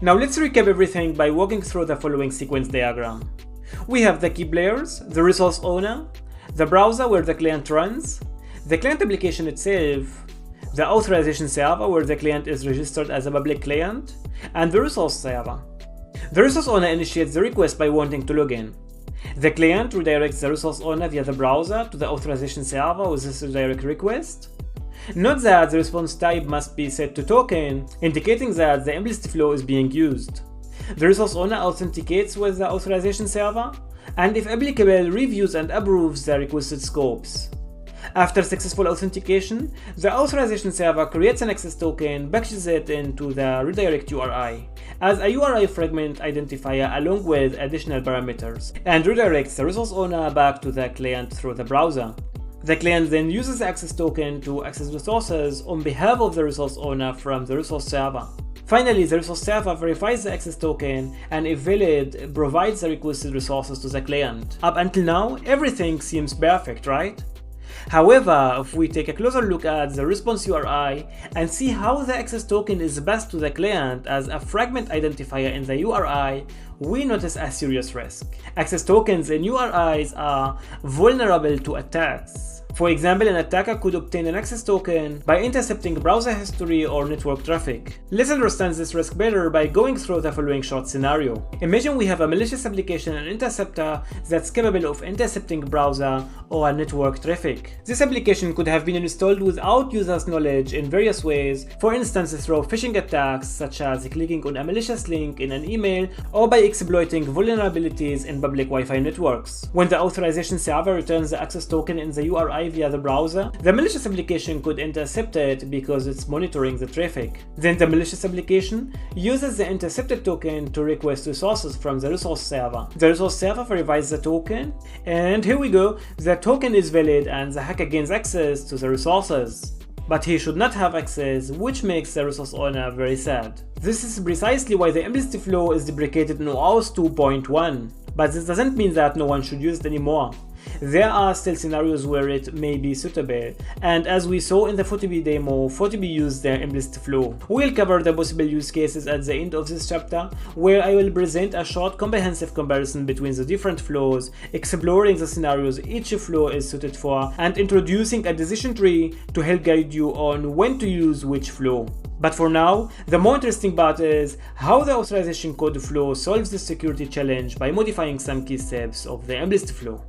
Now let's recap everything by walking through the following sequence diagram. We have the key players, the resource owner, the browser where the client runs, the client application itself, the authorization server where the client is registered as a public client, and the resource server. The resource owner initiates the request by wanting to log in. The client redirects the resource owner via the browser to the authorization server with this redirect request. Note that the response type must be set to token, indicating that the implicit flow is being used. The resource owner authenticates with the authorization server, and if applicable, reviews and approves the requested scopes. After successful authentication, the authorization server creates an access token, packages it into the redirect URI as a URI fragment identifier along with additional parameters, and redirects the resource owner back to the client through the browser. The client then uses the access token to access resources on behalf of the resource owner from the resource server. Finally, the resource server verifies the access token and, if valid, provides the requested resources to the client. Up until now, everything seems perfect, right? However, if we take a closer look at the response URI and see how the access token is passed to the client as a fragment identifier in the URI, we notice a serious risk. Access tokens in URIs are vulnerable to attacks. For example, an attacker could obtain an access token by intercepting browser history or network traffic. Let's understand this risk better by going through the following short scenario. Imagine we have a malicious application, an interceptor, that's capable of intercepting browser or network traffic. This application could have been installed without users' knowledge in various ways, for instance through phishing attacks such as clicking on a malicious link in an email or by exploiting vulnerabilities in public Wi-Fi networks. When the authorization server returns the access token in the URI via the browser, the malicious application could intercept it because it's monitoring the traffic. Then the malicious application uses the intercepted token to request resources from the resource server. The resource server verifies the token, and here we go, the token is valid and the hacker gains access to the resources. But he should not have access, which makes the resource owner very sad. This is precisely why the implicit flow is deprecated in OAuth 2.1. But this doesn't mean that no one should use it anymore. There are still scenarios where it may be suitable, and as we saw in the FOTB demo, FOTB used the implicit flow. We'll cover the possible use cases at the end of this chapter, where I will present a short comprehensive comparison between the different flows, exploring the scenarios each flow is suited for, and introducing a decision tree to help guide you on when to use which flow. But for now, the more interesting part is how the authorization code flow solves the security challenge by modifying some key steps of the implicit flow.